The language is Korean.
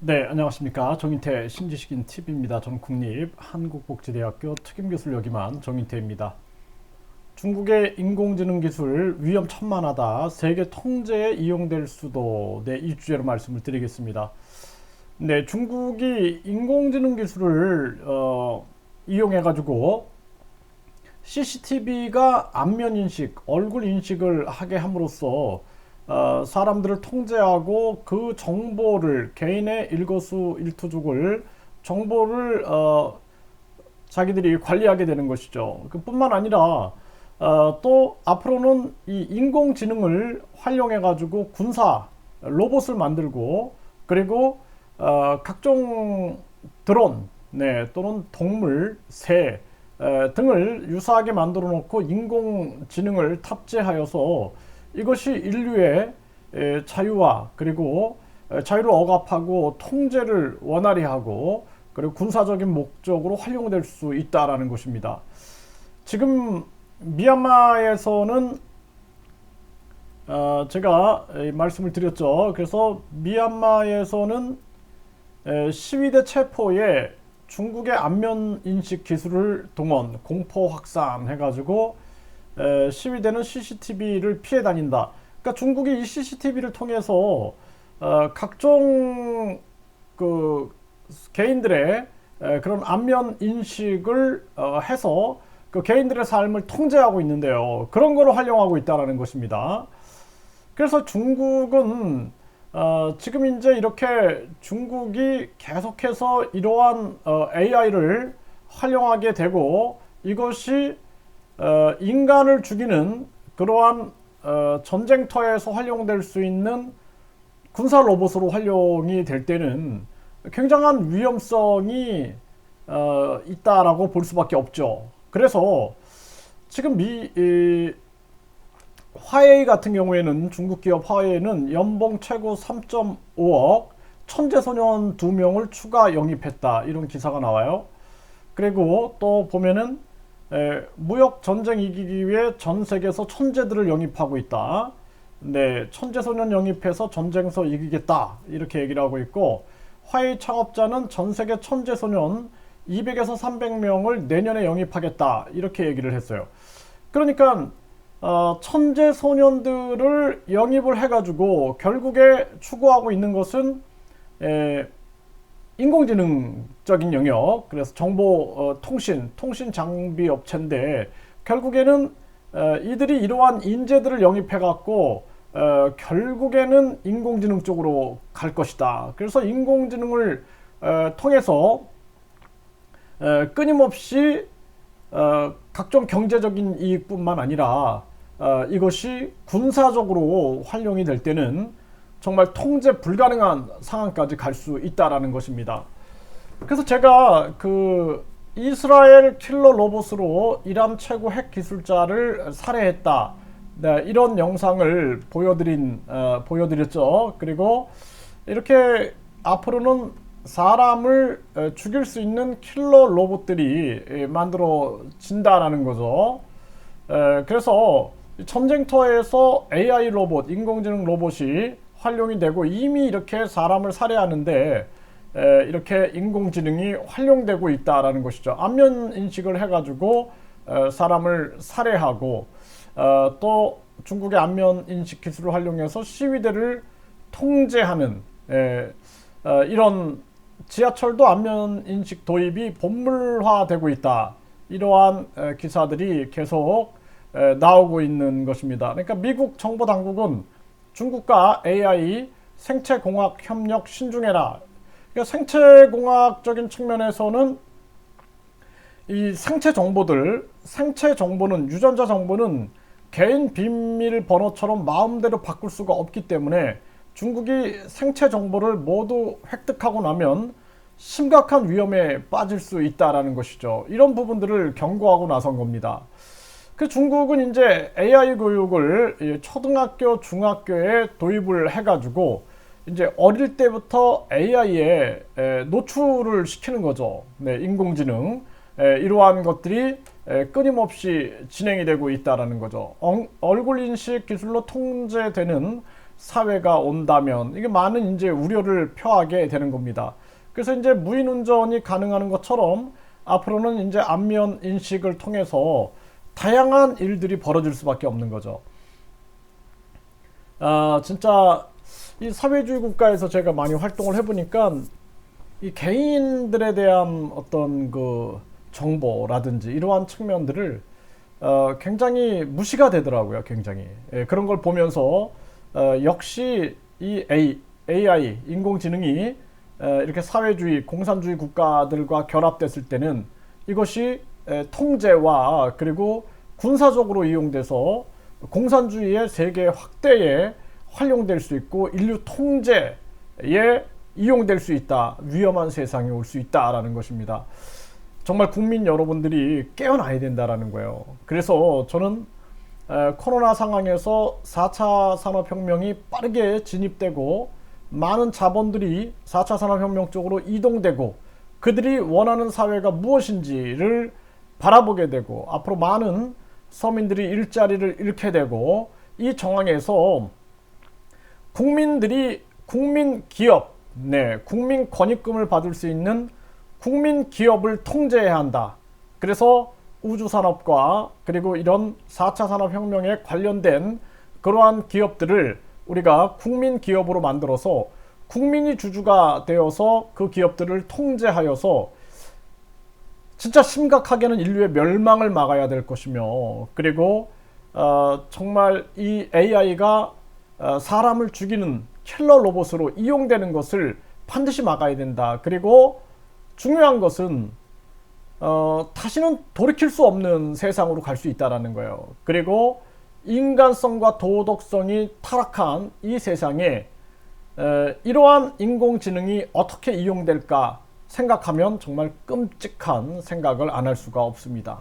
네, 안녕하십니까. 정인태 신지식인 TV입니다. 저는 국립한국복지대학교 특임교수를 역임한 정인태입니다. 중국의 인공지능 기술 위험천만하다. 세계 통제에 이용될 수도. 네, 이 주제로 말씀을 드리겠습니다. 네, 중국이 인공지능 기술을 이용해가지고 CCTV가 안면 인식, 얼굴 인식을 하게 함으로써 사람들을 통제하고 그 정보를 개인의 일거수일투족을 정보를 자기들이 관리하게 되는 것이죠. 그뿐만 아니라 또 앞으로는 이 인공지능을 활용해 가지고 군사 로봇을 만들고 그리고 각종 드론 네, 또는 동물, 새 등을 유사하게 만들어 놓고 인공지능을 탑재하여서 이것이 인류의 자유와 그리고 자유를 억압하고 통제를 원활히 하고 그리고 군사적인 목적으로 활용될 수 있다라는 것입니다. 지금 미얀마에서는 제가 말씀을 드렸죠. 그래서 미얀마에서는 시위대 체포에 중국의 안면 인식 기술을 동원, 공포 확산해가지고 시위대는 CCTV를 피해 다닌다. 그러니까 중국이 이 CCTV를 통해서 각종 그 개인들의 그런 안면 인식을 해서 그 개인들의 삶을 통제하고 있는데요. 그런 걸 활용하고 있다는 것입니다. 그래서 중국은 지금 이제 이렇게 중국이 계속해서 이러한 AI를 활용하게 되고 이것이 인간을 죽이는 그러한 전쟁터에서 활용될 수 있는 군사 로봇으로 활용이 될 때는 굉장한 위험성이 있다라고 볼 수밖에 없죠. 그래서 지금 화웨이 같은 경우에는 중국 기업 화웨이는 연봉 최고 3.5억 천재소년 2명을 추가 영입했다 이런 기사가 나와요. 그리고 또 보면은 무역 전쟁 이기기 위해 전 세계에서 천재들을 영입하고 있다. 네, 천재소년 영입해서 전쟁에서 이기겠다 이렇게 얘기를 하고 있고 화웨이 창업자는 전 세계 천재소년 200에서 300명을 내년에 영입하겠다 이렇게 얘기를 했어요. 그러니까 천재 소년들을 영입을 해가지고 결국에 추구하고 있는 것은 인공지능적인 영역, 그래서 정보 통신 장비 업체인데 결국에는 이들이 이러한 인재들을 영입해갖고 결국에는 인공지능 쪽으로 갈 것이다. 그래서 인공지능을 통해서 끊임없이 각종 경제적인 이익뿐만 아니라 이것이 군사적으로 활용이 될 때는 정말 통제 불가능한 상황까지 갈 수 있다라는 것입니다. 그래서 제가 그 이스라엘 킬러 로봇으로 이란 최고 핵 기술자를 살해했다. 네, 이런 영상을 보여드렸죠. 그리고 이렇게 앞으로는 사람을 죽일 수 있는 킬러 로봇들이 만들어진다라는 거죠. 그래서 전쟁터에서 AI 로봇, 인공지능 로봇이 활용이 되고 이미 이렇게 사람을 살해하는데 이렇게 인공지능이 활용되고 있다라는 것이죠. 안면 인식을 해가지고 사람을 살해하고 또 중국의 안면 인식 기술을 활용해서 시위대를 통제하는 이런 지하철도 안면 인식 도입이 본물화되고 있다. 이러한 기사들이 계속 나오고 있는 것입니다. 그러니까 미국 정보 당국은 중국과 AI 생체공학 협력 신중해라. 그러니까 생체공학적인 측면에서는 이 생체 정보는 유전자 정보는 개인 비밀 번호처럼 마음대로 바꿀 수가 없기 때문에 중국이 생체 정보를 모두 획득하고 나면 심각한 위험에 빠질 수 있다라는 것이죠. 이런 부분들을 경고하고 나선 겁니다. 그 중국은 이제 AI 교육을 초등학교, 중학교에 도입을 해가지고 이제 어릴 때부터 AI에 노출을 시키는 거죠. 네, 인공지능 이러한 것들이 끊임없이 진행이 되고 있다라는 거죠. 얼굴 인식 기술로 통제되는 사회가 온다면 이게 많은 이제 우려를 표하게 되는 겁니다. 그래서 이제 무인 운전이 가능한 것처럼 앞으로는 이제 안면 인식을 통해서 다양한 일들이 벌어질 수밖에 없는 거죠. 진짜 이 사회주의 국가에서 제가 많이 활동을 해보니까 이 개인들에 대한 어떤 그 정보라든지 이러한 측면들을 굉장히 무시가 되더라고요. 굉장히 그런 걸 보면서 역시 이 AI 인공지능이 이렇게 사회주의 공산주의 국가들과 결합됐을 때는 이것이 통제와 그리고 군사적으로 이용돼서 공산주의의 세계 확대에 활용될 수 있고 인류 통제에 이용될 수 있다. 위험한 세상이 올 수 있다라는 것입니다. 정말 국민 여러분들이 깨어나야 된다라는 거예요. 그래서 저는 코로나 상황에서 4차 산업혁명이 빠르게 진입되고 많은 자본들이 4차 산업혁명 쪽으로 이동되고 그들이 원하는 사회가 무엇인지를 바라보게 되고 앞으로 많은 서민들이 일자리를 잃게 되고 이 정황에서 국민들이 국민 기업, 국민 권익금을 받을 수 있는 국민 기업을 통제해야 한다. 그래서 우주산업과 그리고 이런 4차 산업혁명에 관련된 그러한 기업들을 우리가 국민 기업으로 만들어서 국민이 주주가 되어서 그 기업들을 통제하여서 진짜 심각하게는 인류의 멸망을 막아야 될 것이며 그리고 정말 이 AI가 사람을 죽이는 킬러 로봇으로 이용되는 것을 반드시 막아야 된다. 그리고 중요한 것은 다시는 돌이킬 수 없는 세상으로 갈 수 있다는 거예요. 그리고 인간성과 도덕성이 타락한 이 세상에 이러한 인공지능이 어떻게 이용될까 생각하면 정말 끔찍한 생각을 안 할 수가 없습니다.